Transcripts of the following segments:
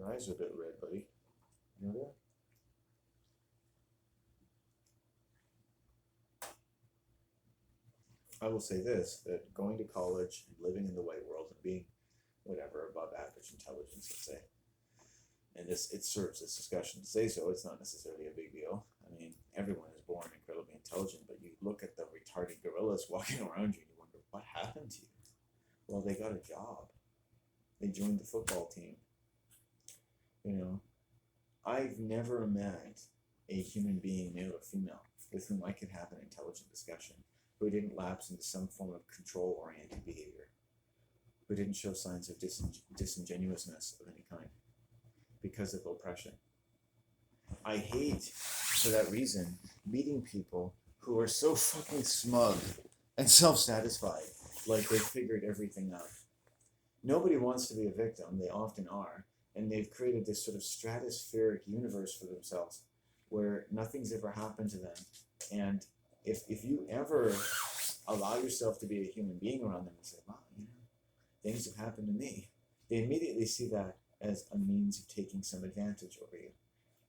Your eyes are a bit red, buddy. You know that? I will say this, that going to college and living in the white world and being whatever above average intelligence, let's say, and this it serves this discussion to say so. It's not necessarily a big deal. I mean, everyone is born incredibly intelligent, but you look at the retarded gorillas walking around you and you wonder what happened to you. Well, they got a job. They joined the football team. You know, I've never met a human being, male or female, with whom I could have an intelligent discussion, who didn't lapse into some form of control-oriented behavior, who didn't show signs of disingenuousness of any kind because of oppression. I hate, for that reason, meeting people who are so fucking smug and self-satisfied, like they've figured everything out. Nobody wants to be a victim, they often are, and they've created this sort of stratospheric universe for themselves where nothing's ever happened to them. And if you ever allow yourself to be a human being around them and say, wow, things have happened to me, they immediately see that as a means of taking some advantage over you.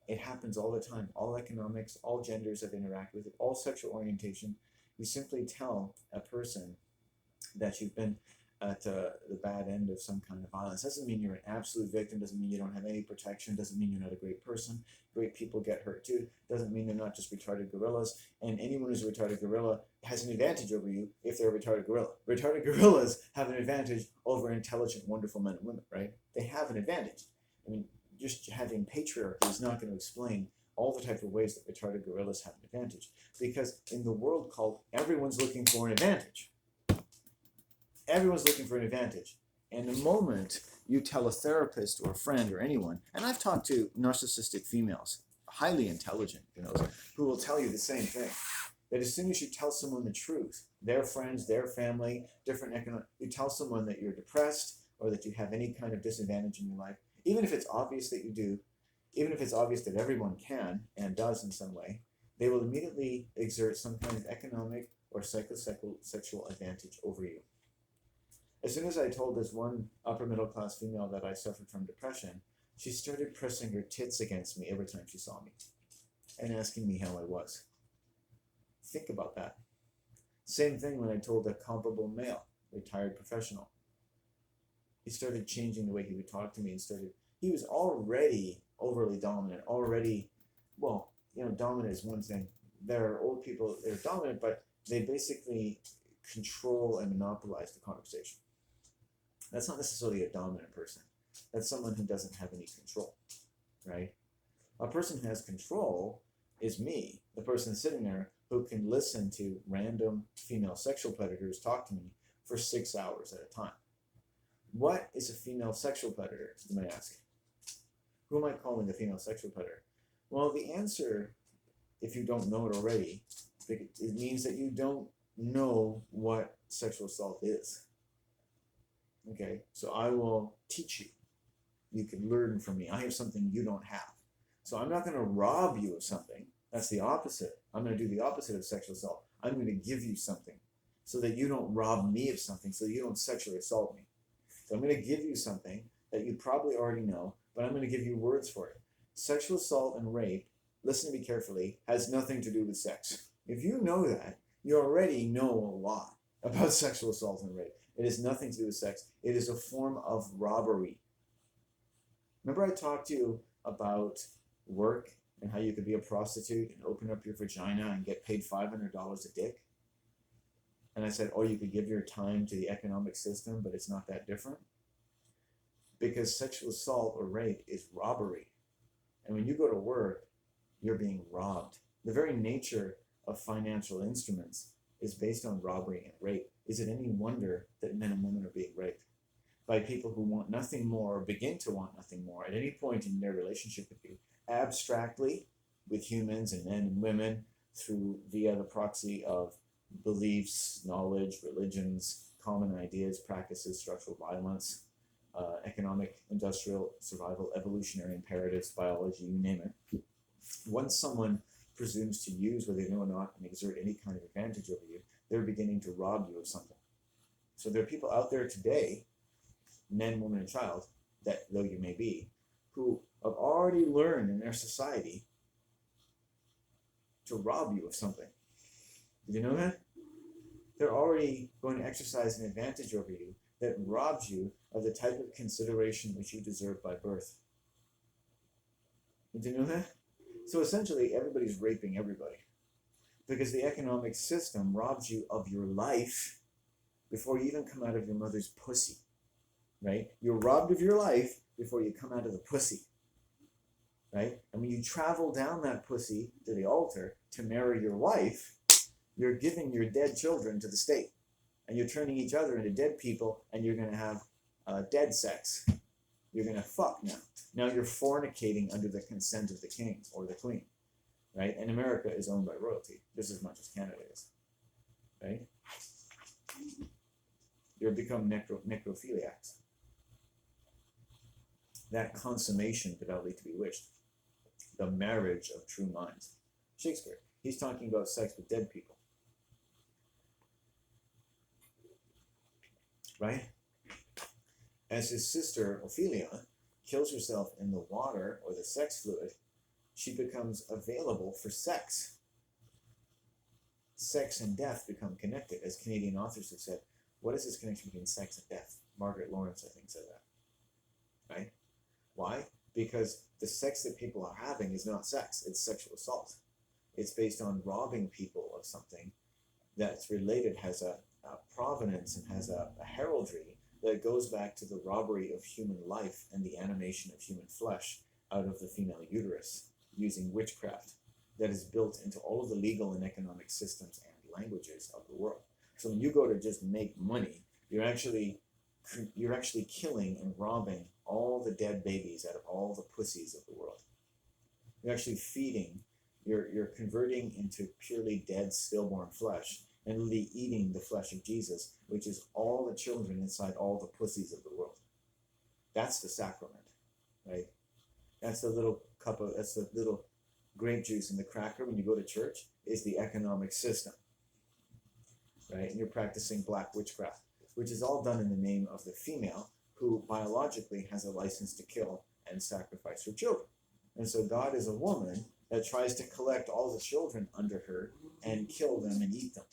It happens all the time. All economics, all genders have interacted with it, all sexual orientation. You simply tell a person that you've been at the bad end of some kind of violence. Doesn't mean you're an absolute victim, doesn't mean you don't have any protection, doesn't mean you're not a great person. Great people get hurt too. Doesn't mean they're not just retarded gorillas. And anyone who's a retarded gorilla has an advantage over you if they're a retarded gorilla. Retarded gorillas have an advantage over intelligent, wonderful men and women, right? They have an advantage. I mean, just having patriarchy is not going to explain all the type of ways that retarded gorillas have an advantage. Because in the world called everyone's looking for an advantage. Everyone's looking for an advantage. And the moment you tell a therapist or a friend or anyone, and I've talked to narcissistic females, highly intelligent, who will tell you the same thing, that as soon as you tell someone the truth, their friends, their family, different economic, you tell someone that you're depressed or that you have any kind of disadvantage in your life, even if it's obvious that you do, even if it's obvious that everyone can and does in some way, they will immediately exert some kind of economic or psychosexual advantage over you. As soon as I told this one upper middle class female that I suffered from depression, she started pressing her tits against me every time she saw me and asking me how I was. Think about that. Same thing when I told a comparable male, retired professional. He started changing the way he would talk to me and he was already overly dominant, dominant is one thing. There are old people, they're dominant, but they basically control and monopolize the conversation. That's not necessarily a dominant person. That's someone who doesn't have any control, right? A person who has control is me, the person sitting there who can listen to random female sexual predators talk to me for 6 hours at a time. What is a female sexual predator, you might ask? Who am I calling a female sexual predator? Well, the answer, if you don't know it already, it means that you don't know what sexual assault is. Okay, so I will teach you. You can learn from me. I have something you don't have. So I'm not going to rob you of something. That's the opposite. I'm going to do the opposite of sexual assault. I'm going to give you something so that you don't rob me of something, so that you don't sexually assault me. So I'm going to give you something that you probably already know, but I'm going to give you words for it. Sexual assault and rape, listen to me carefully, has nothing to do with sex. If you know that, you already know a lot about sexual assault and rape. It has nothing to do with sex. It is a form of robbery. Remember I talked to you about work and how you could be a prostitute and open up your vagina and get paid $500 a dick? And I said, or you could give your time to the economic system, but it's not that different. Because sexual assault or rape is robbery. And when you go to work, you're being robbed. The very nature of financial instruments is based on robbery and rape. Is it any wonder that men and women are being raped by people who want nothing more or begin to want nothing more at any point in their relationship with you, abstractly with humans and men and women via the proxy of beliefs, knowledge, religions, common ideas, practices, structural violence, economic, industrial, survival, evolutionary imperatives, biology, you name it. Once someone presumes to use, whether they know or not, and exert any kind of advantage over you, they're beginning to rob you of something. So there are people out there today, men, woman, and child, that though you may be, who have already learned in their society to rob you of something. Did you know that? They're already going to exercise an advantage over you that robs you of the type of consideration which you deserve by birth. Did you know that? So essentially, everybody's raping everybody because the economic system robs you of your life before you even come out of your mother's pussy, right? You're robbed of your life before you come out of the pussy, right? And when you travel down that pussy to the altar to marry your wife, you're giving your dead children to the state, and you're turning each other into dead people, and you're going to have dead sex. You're going to fuck now. Now you're fornicating under the consent of the king or the queen, right? And America is owned by royalty just as much as Canada is, right? You've become necrophiliacs. That consummation devoutly to be wished. The marriage of true minds. Shakespeare, he's talking about sex with dead people. Right? As his sister Ophelia kills herself in the water or the sex fluid, she becomes available for sex. Sex and death become connected. As Canadian authors have said, what is this connection between sex and death? Margaret Lawrence, I think, said that. Right? Why? Because the sex that people are having is not sex, it's sexual assault. It's based on robbing people of something that's related, has a provenance and has a heraldry that goes back to the robbery of human life and the animation of human flesh out of the female uterus using witchcraft that is built into all of the legal and economic systems and languages of the world. So when you go to just make money, you're actually killing and robbing all the dead babies out of all the pussies of the world. You're actually feeding, you're converting into purely dead stillborn flesh and really eating the flesh of Jesus, which is all the children inside all the pussies of the world. That's the sacrament, right? That's the little that's the little grape juice in the cracker when you go to church, is the economic system, right? And you're practicing black witchcraft, which is all done in the name of the female who biologically has a license to kill and sacrifice her children. And so God is a woman that tries to collect all the children under her and kill them and eat them.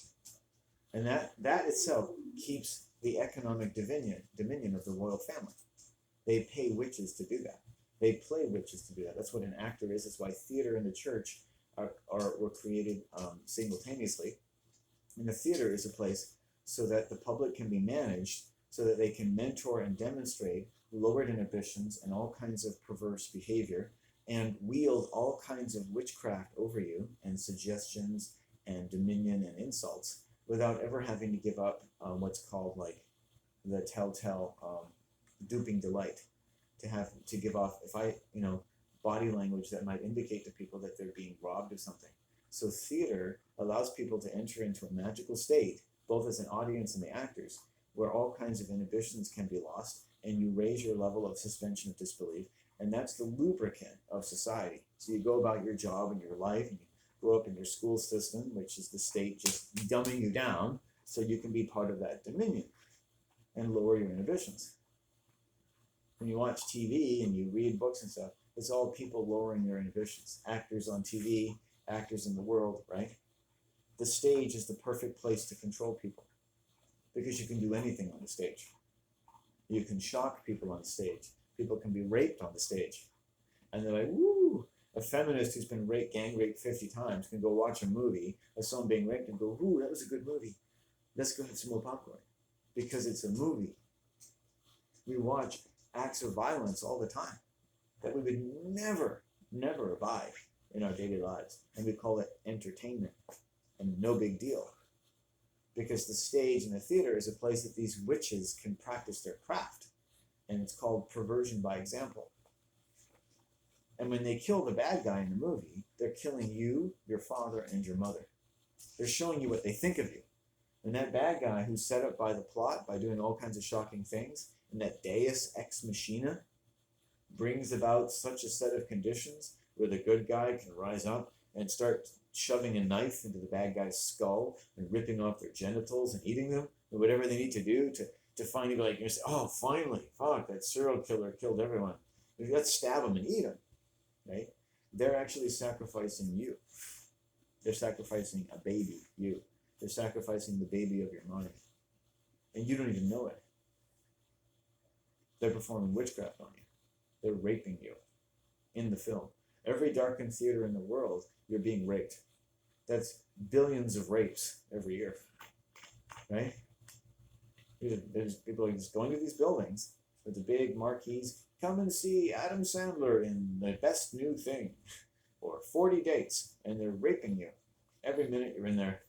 And that itself keeps the economic dominion of the royal family. They pay witches to do that. They play witches to do that. That's what an actor is. That's why theater and the church were created simultaneously. And the theater is a place so that the public can be managed, so that they can mentor and demonstrate lowered inhibitions and all kinds of perverse behavior, and wield all kinds of witchcraft over you and suggestions and dominion and insults without ever having to give up what's called like the telltale duping delight, to give off body language that might indicate to people that they're being robbed of something. So theater allows people to enter into a magical state, both as an audience and the actors, where all kinds of inhibitions can be lost, and you raise your level of suspension of disbelief, and that's the lubricant of society. So you go about your job and your life, and you grow up in your school system, which is the state just dumbing you down so you can be part of that dominion and lower your inhibitions. When you watch TV and you read books and stuff, it's all people lowering their inhibitions. Actors on TV, actors in the world, right? The stage is the perfect place to control people because you can do anything on the stage. You can shock people on stage. People can be raped on the stage. And they're like, woo! A feminist who's been gang raped 50 times can go watch a movie of someone being raped and go, ooh, that was a good movie. Let's go have some more popcorn. Because it's a movie. We watch acts of violence all the time that we would never abide in our daily lives. And we call it entertainment. And no big deal. Because the stage and the theater is a place that these witches can practice their craft. And it's called perversion by example. And when they kill the bad guy in the movie, they're killing you, your father, and your mother. They're showing you what they think of you. And that bad guy who's set up by the plot, by doing all kinds of shocking things, and that deus ex machina brings about such a set of conditions where the good guy can rise up and start shoving a knife into the bad guy's skull and ripping off their genitals and eating them, or whatever they need to do to finally be like, you say, oh, finally, fuck, that serial killer killed everyone. let's stab them and eat them, right? They're actually sacrificing you. They're sacrificing a baby, you. They're sacrificing the baby of your mind. And you don't even know it. They're performing witchcraft on you. They're raping you in the film. Every darkened theater in the world, you're being raped. That's billions of rapes every year, right? There's people just going to these buildings with the big marquees. Come and see Adam Sandler in The Best New Thing, or 40 dates, and they're raping you. Every minute you're in there.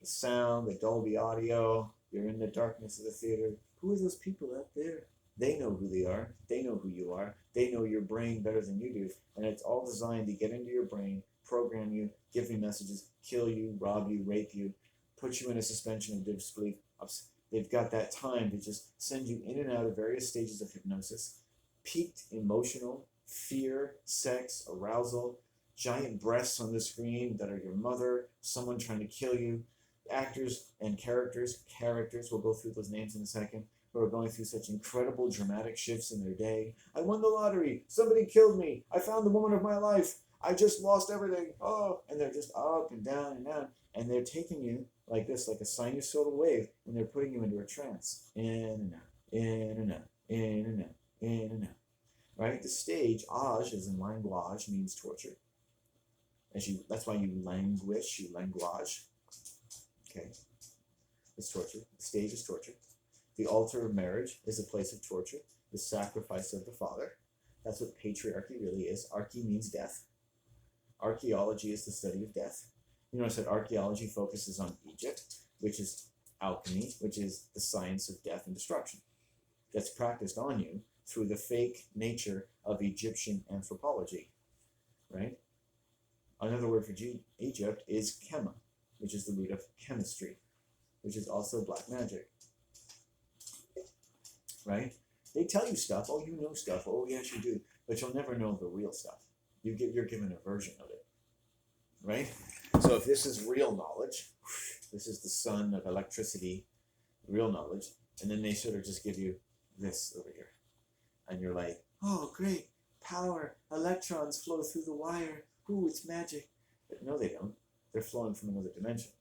The sound, the Dolby audio, you're in the darkness of the theater. Who are those people out there? They know who they are. They know who you are. They know your brain better than you do. And it's all designed to get into your brain, program you, give you messages, kill you, rob you, rape you, put you in a suspension of disbelief. They've got that time to just send you in and out of various stages of hypnosis, peaked emotional, fear, sex, arousal, giant breasts on the screen that are your mother, someone trying to kill you, actors and characters, we'll go through those names in a second, who are going through such incredible dramatic shifts in their day. I won the lottery, somebody killed me, I found the woman of my life, I just lost everything, oh, and they're just up and down, and they're taking you like this, like a sinusoidal wave, and they're putting you into a trance, in and out, in and out, in and out, in and out, right? The stage, age, as in language, means torture. That's why you languish, you language, okay? It's torture. The stage is torture. The altar of marriage is a place of torture, the sacrifice of the father. That's what patriarchy really is. Archy means death. Archaeology is the study of death. You notice that archaeology focuses on Egypt, which is alchemy, which is the science of death and destruction. That's practiced on you through the fake nature of Egyptian anthropology, right? Another word for Egypt is chema, which is the root of chemistry, which is also black magic, right? They tell you stuff, oh, you know stuff, oh, yes, you do, but you'll never know the real stuff. You're given a version of it, right? So if this is real knowledge, this is the sun of electricity, real knowledge, and then they sort of just give you this over here, and you're like, oh, great, power, electrons flow through the wire, ooh, it's magic. But no, they don't. They're flowing from another dimension.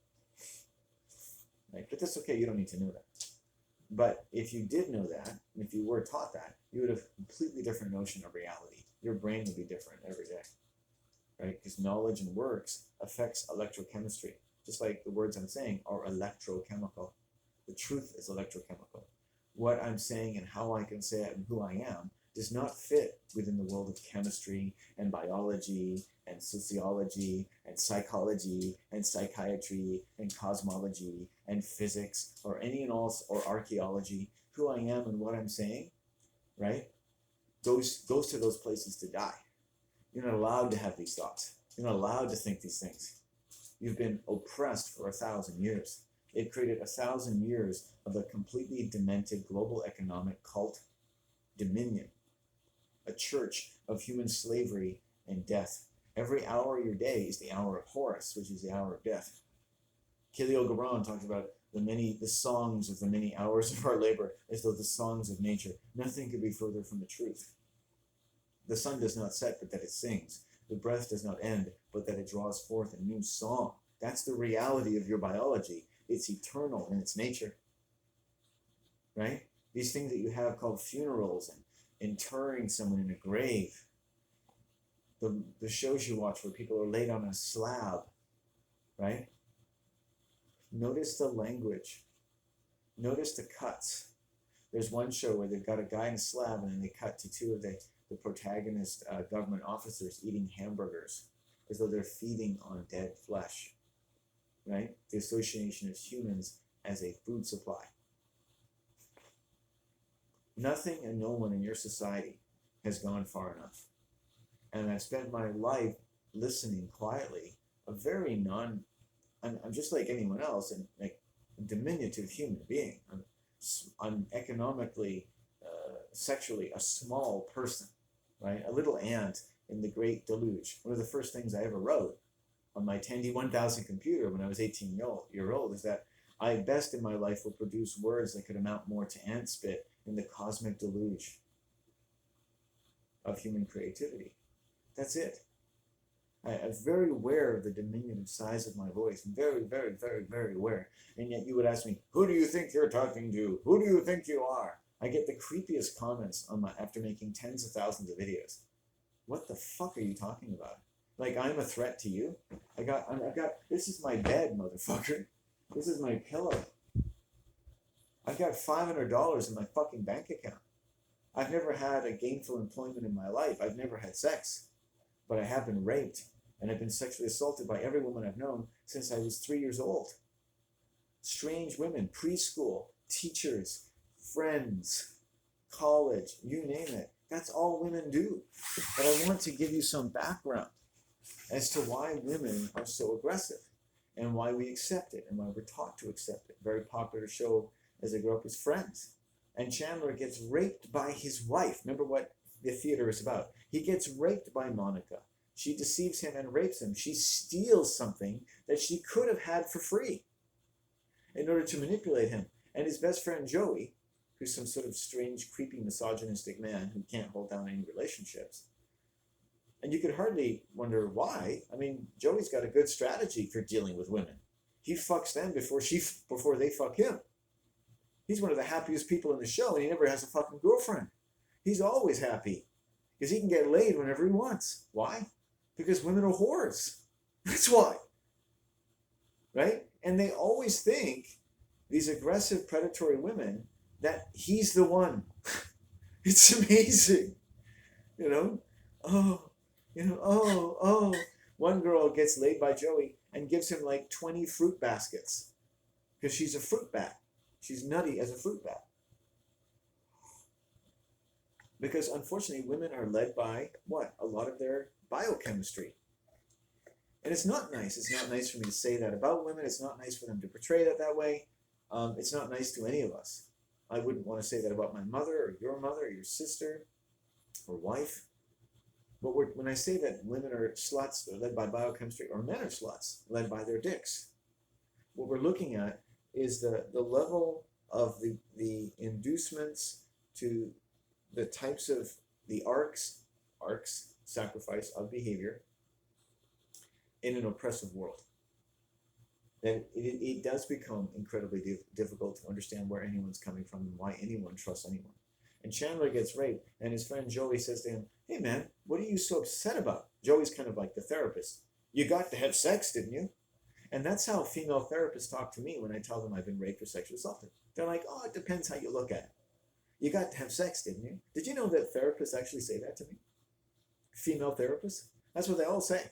Right? But that's okay, you don't need to know that. But if you did know that, and if you were taught that, you would have a completely different notion of reality. Your brain would be different every day. Right? Because knowledge and works affects electrochemistry. Just like the words I'm saying are electrochemical. The truth is electrochemical. What I'm saying and how I can say it and who I am does not fit within the world of chemistry and biology and sociology and psychology and psychiatry and cosmology and physics or any and all, or archaeology. Who I am and what I'm saying, right, goes to those places to die. You're not allowed to have these thoughts. You're not allowed to think these things. You've been oppressed for 1,000 years. It created 1,000 years of a completely demented global economic cult dominion, a church of human slavery and death. Every hour of your day is the hour of Horus, which is the hour of death. Khalil Gibran talks about the songs of the many hours of our labor as though the songs of nature. Nothing could be further from the truth. The sun does not set, but that it sings. The breath does not end, but that it draws forth a new song. That's the reality of your biology. It's eternal in its nature, right? These things that you have called funerals and interring someone in a grave, the shows you watch where people are laid on a slab, right? Notice the language. Notice the cuts. There's one show where they've got a guy in a slab and then they cut to two of the protagonist government officers eating hamburgers as though they're feeding on dead flesh, right? The association of humans as a food supply. Nothing and no one in your society has gone far enough. And I've spent my life listening quietly, I'm just like anyone else, and like a diminutive human being. I'm economically, sexually a small person, right? A little ant in the great deluge. One of the first things I ever wrote on my Tandy 1000 computer when I was 18-year old is that I best in my life will produce words that could amount more to ant spit in the cosmic deluge. of human creativity. That's it. I'm very aware of the diminutive size of my voice. I'm very, very, very, very aware. And yet you would ask me, who do you think you're talking to? Who do you think you are? I get the creepiest comments on after making tens of thousands of videos. What the fuck are you talking about? Like I'm a threat to you? This is my bed, motherfucker. This is my pillow. I've got $500 in my fucking bank account. I've never had a gainful employment in my life. I've never had sex. But I have been raped. And I've been sexually assaulted by every woman I've known since I was 3 years old. Strange women, preschool, teachers, friends, college, you name it. That's all women do. But I want to give you some background as to why women are so aggressive and why we accept it and why we're taught to accept it. Very popular show as I grew up with Friends. And Chandler gets raped by his wife. Remember what the theater is about. He gets raped by Monica. She deceives him and rapes him. She steals something that she could have had for free in order to manipulate him. And his best friend Joey, who's some sort of strange, creepy, misogynistic man who can't hold down any relationships. And you could hardly wonder why. I mean, Joey's got a good strategy for dealing with women. He fucks them before they fuck him. He's one of the happiest people in the show, and he never has a fucking girlfriend. He's always happy because he can get laid whenever he wants. Why? Because women are whores. That's why. Right? And they always think, these aggressive, predatory women, that he's the one. It's amazing. You know? Oh. One girl gets laid by Joey and gives him like 20 fruit baskets because she's a fruit bat. She's nutty as a fruit bat. Because unfortunately, women are led by what? A lot of their biochemistry. And it's not nice. It's not nice for me to say that about women. It's not nice for them to portray that way. It's not nice to any of us. I wouldn't want to say that about my mother or your sister or wife. But when I say that women are sluts, they're led by biochemistry, or men are sluts, led by their dicks, what we're looking at is the level of the inducements to the types of the arcs, sacrifice of behavior in an oppressive world. Then it does become incredibly difficult to understand where anyone's coming from and why anyone trusts anyone. And Chandler gets raped, and his friend Joey says to him, "Hey man, what are you so upset about?" Joey's kind of like the therapist. "You got to have sex, didn't you?" And that's how female therapists talk to me when I tell them I've been raped or sexually assaulted. They're like, "Oh, it depends how you look at it. You got to have sex, didn't you?" Did you know that therapists actually say that to me? Female therapists? That's what they all say.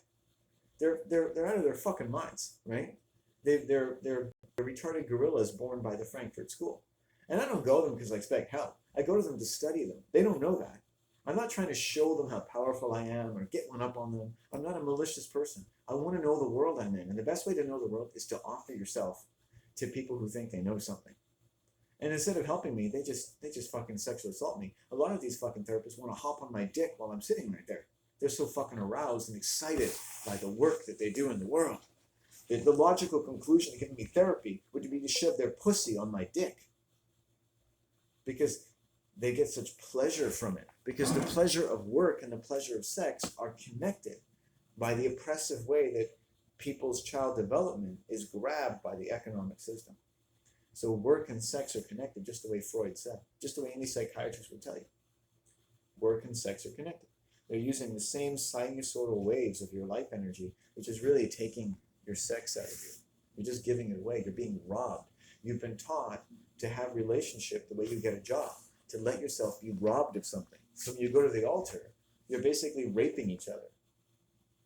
They're out of their fucking minds, right? They're retarded gorillas born by the Frankfurt School. And I don't go to them because I expect help. I go to them to study them. They don't know that. I'm not trying to show them how powerful I am or get one up on them. I'm not a malicious person. I want to know the world I'm in. And the best way to know the world is to offer yourself to people who think they know something. And instead of helping me, they just fucking sexually assault me. A lot of these fucking therapists want to hop on my dick while I'm sitting right there. They're so fucking aroused and excited by the work that they do in the world. The logical conclusion of giving me therapy would be to shove their pussy on my dick. Because they get such pleasure from it. Because the pleasure of work and the pleasure of sex are connected by the oppressive way that people's child development is grabbed by the economic system. So work and sex are connected, just the way Freud said, just the way any psychiatrist would tell you. Work and sex are connected. They're using the same sinusoidal waves of your life energy, which is really taking your sex out of you. You're just giving it away. You're being robbed. You've been taught to have relationship the way you get a job, to let yourself be robbed of something. So when you go to the altar, you're basically raping each other.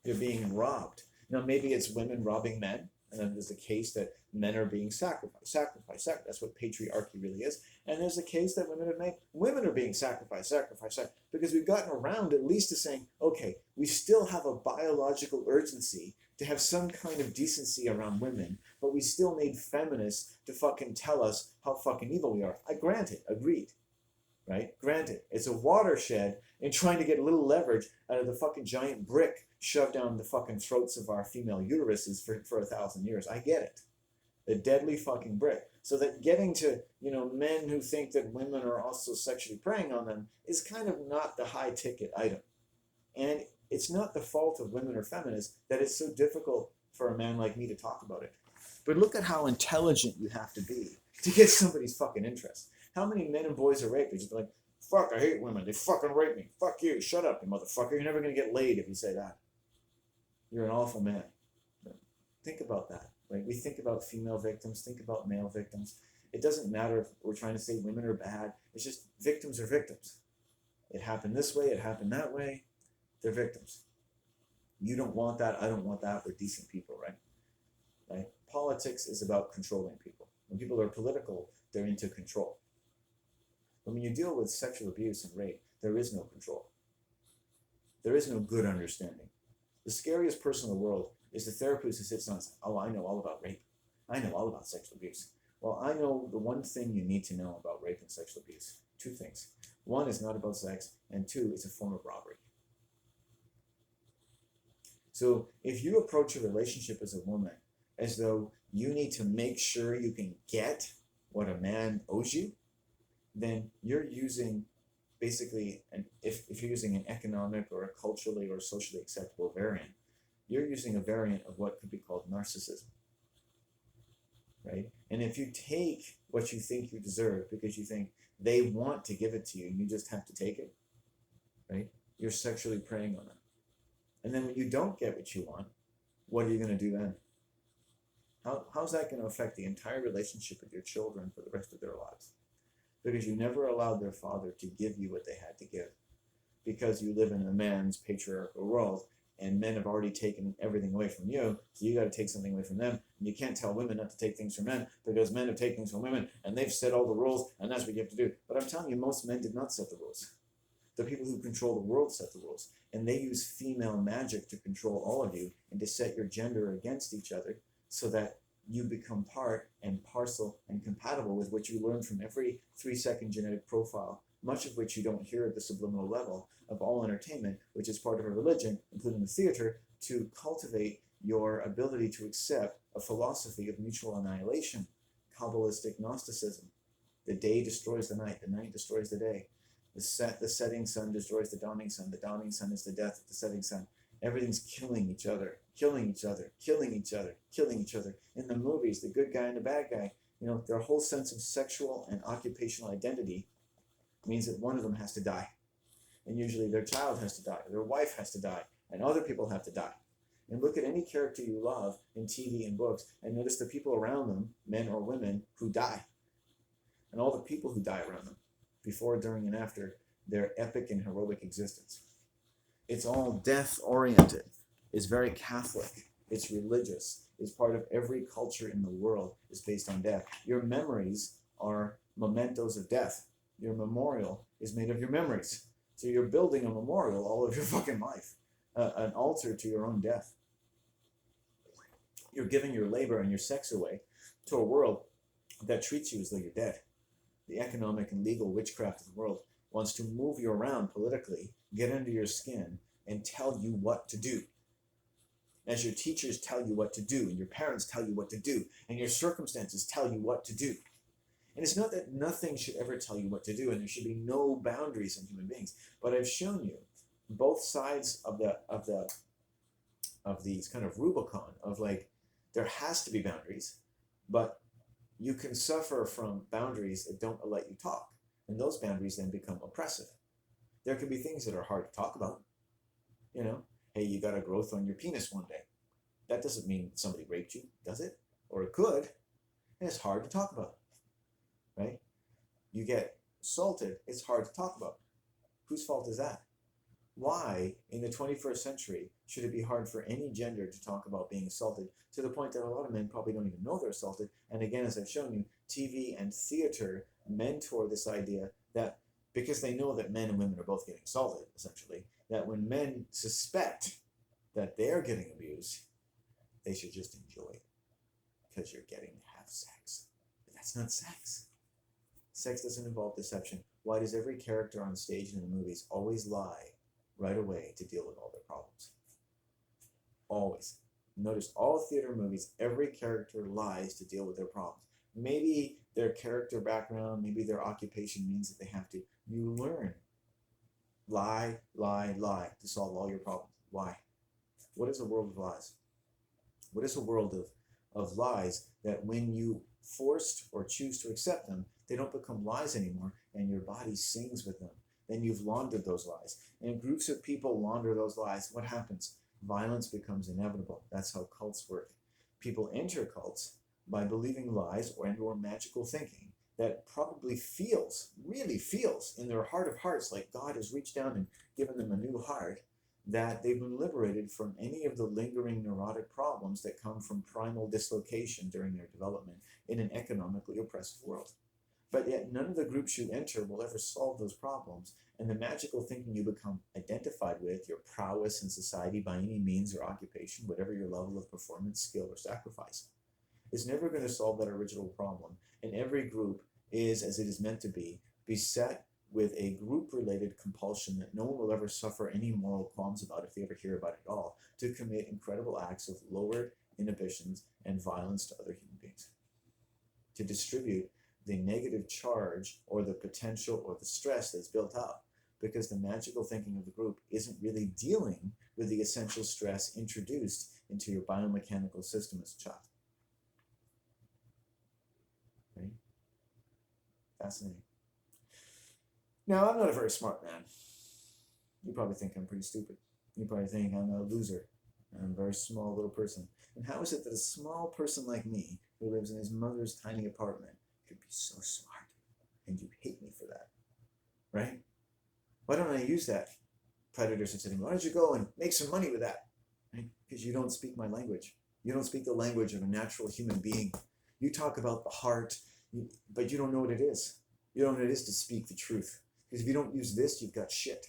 You're being robbed. Now maybe it's women robbing men, and then there's a case that men are being sacrificed. That's what patriarchy really is. And there's a case that women are being sacrificed, because we've gotten around at least to saying, okay, we still have a biological urgency to have some kind of decency around women, but we still need feminists to fucking tell us how fucking evil we are. I grant it, agreed, right? Granted, it's a watershed in trying to get a little leverage out of the fucking giant brick shoved down the fucking throats of our female uteruses for 1,000 years. I get it. The deadly fucking brick. So that getting to, men who think that women are also sexually preying on them is kind of not the high ticket item. And it's not the fault of women or feminists that it's so difficult for a man like me to talk about it. But look at how intelligent you have to be to get somebody's fucking interest. How many men and boys are raped? They just be like, fuck, I hate women. They fucking rape me. Fuck you. Shut up, you motherfucker. You're never going to get laid if you say that. You're an awful man. Think about that. Right? We think about female victims, think about male victims. It doesn't matter if we're trying to say women are bad. It's just victims are victims. It happened this way, it happened that way. They're victims. You don't want that, I don't want that. We're decent people, right? Right? Politics is about controlling people. When people are political, they're into control. But when you deal with sexual abuse and rape, there is no control. There is no good understanding. The scariest person in the world is the therapist who sits down and says, oh, I know all about rape. I know all about sexual abuse. Well, I know the one thing you need to know about rape and sexual abuse. Two things. One is not about sex, and two, it's a form of robbery. So if you approach a relationship as a woman as though you need to make sure you can get what a man owes you, then you're using basically, if you're using an economic or a culturally or socially acceptable variant, you're using a variant of what could be called narcissism, right? And if you take what you think you deserve because you think they want to give it to you and you just have to take it, right? You're sexually preying on them. And then when you don't get what you want, what are you going to do then? How's that going to affect the entire relationship with your children for the rest of their lives? Because you never allowed their father to give you what they had to give. Because you live in a man's patriarchal world, and men have already taken everything away from you, so you got to take something away from them. And you can't tell women not to take things from men, because men have taken things from women, and they've set all the rules, and that's what you have to do. But I'm telling you, most men did not set the rules. The people who control the world set the rules, and they use female magic to control all of you and to set your gender against each other so that you become part and parcel and compatible with what you learn from every 3-second genetic profile, much of which you don't hear at the subliminal level of all entertainment, which is part of a religion, including the theater, to cultivate your ability to accept a philosophy of mutual annihilation, Kabbalistic Gnosticism. The day destroys the night destroys the day. The setting sun destroys the dawning sun sun is the death of the setting sun. Everything's killing each other, killing each other, killing each other, killing each other. In the movies, the good guy and the bad guy, their whole sense of sexual and occupational identity means that one of them has to die. And usually their child has to die, their wife has to die, and other people have to die. And look at any character you love in TV and books, and notice the people around them, men or women, who die. And all the people who die around them, before, during, and after their epic and heroic existence. It's all death-oriented. It's very Catholic. It's religious. It's part of every culture in the world is based on death. Your memories are mementos of death. Your memorial is made of your memories. So you're building a memorial all of your fucking life, an altar to your own death. You're giving your labor and your sex away to a world that treats you as though you're dead. The economic and legal witchcraft of the world wants to move you around politically, get under your skin, and tell you what to do. As your teachers tell you what to do, and your parents tell you what to do, and your circumstances tell you what to do. And it's not that nothing should ever tell you what to do, and there should be no boundaries in human beings. But I've shown you both sides of these kind of Rubicon of like, there has to be boundaries, but you can suffer from boundaries that don't let you talk. And those boundaries then become oppressive. There can be things that are hard to talk about. Hey, you got a growth on your penis one day. That doesn't mean somebody raped you, does it? Or it could. And it's hard to talk about, right? You get assaulted, it's hard to talk about. Whose fault is that? Why, in the 21st century, should it be hard for any gender to talk about being assaulted, to the point that a lot of men probably don't even know they're assaulted? And again, as I've shown you, TV and theater mentor this idea that because they know that men and women are both getting assaulted, essentially, that when men suspect that they're getting abused, they should just enjoy it because you're getting to have sex. But that's not sex. Sex doesn't involve deception. Why does every character on stage in the movies always lie right away to deal with all their problems? Always. Notice all theater movies, every character lies to deal with their problems. Maybe their character background, maybe their occupation means that they have to. You learn. Lie, lie, lie to solve all your problems. Why? What is a world of lies? What is a world of lies that when you forced or choose to accept them, they don't become lies anymore and your body sings with them? Then you've laundered those lies. And groups of people launder those lies. What happens? Violence becomes inevitable. That's how cults work. People enter cults by believing lies or magical thinking that probably really feels in their heart of hearts like God has reached down and given them a new heart, that they've been liberated from any of the lingering neurotic problems that come from primal dislocation during their development in an economically oppressive world. But yet none of the groups you enter will ever solve those problems, and the magical thinking you become identified with, your prowess in society by any means or occupation, whatever your level of performance, skill, or sacrifice, is never going to solve that original problem. And every group is, as it is meant to be, beset with a group-related compulsion that no one will ever suffer any moral qualms about if they ever hear about it at all, to commit incredible acts of lowered inhibitions and violence to other human beings, to distribute the negative charge or the potential or the stress that's built up, because the magical thinking of the group isn't really dealing with the essential stress introduced into your biomechanical system as a child. Right? Fascinating. Now, I'm not a very smart man. You probably think I'm pretty stupid. You probably think I'm a loser. I'm a very small little person. And how is it that a small person like me, who lives in his mother's tiny apartment, could be so smart? And you hate me for that, right? Why don't I use that? Predators are sitting, why don't you go and make some money with that? Right? Because you don't speak my language. You don't speak the language of a natural human being. You talk about the heart, but you don't know what it is. You don't know what it is to speak the truth. Because if you don't use this, you've got shit.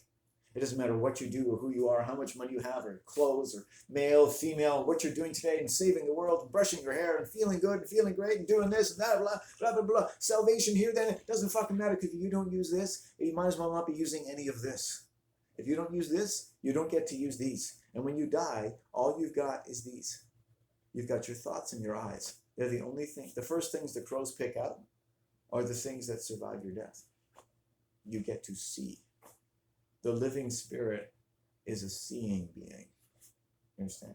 It doesn't matter what you do or who you are, how much money you have, or clothes, or male, female, what you're doing today and saving the world and brushing your hair and feeling good and feeling great and doing this and that, blah, blah, blah, blah. Salvation here, then it doesn't fucking matter, because if you don't use this, you might as well not be using any of this. If you don't use this, you don't get to use these. And when you die, all you've got is these. You've got your thoughts and your eyes. They're the only thing. The first things the crows pick up are the things that survive your death. You get to see. The living spirit is a seeing being. You understand?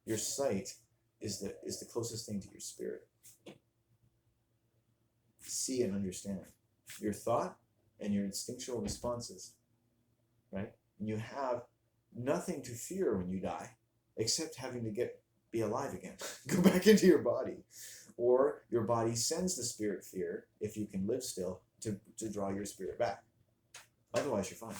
Your sight is the closest thing to your spirit. See and understand. Your thought and your instinctual responses, right? And you have nothing to fear when you die, except having to be alive again, go back into your body. Or your body sends the spirit fear, if you can live still, to draw your spirit back. Otherwise, you're fine.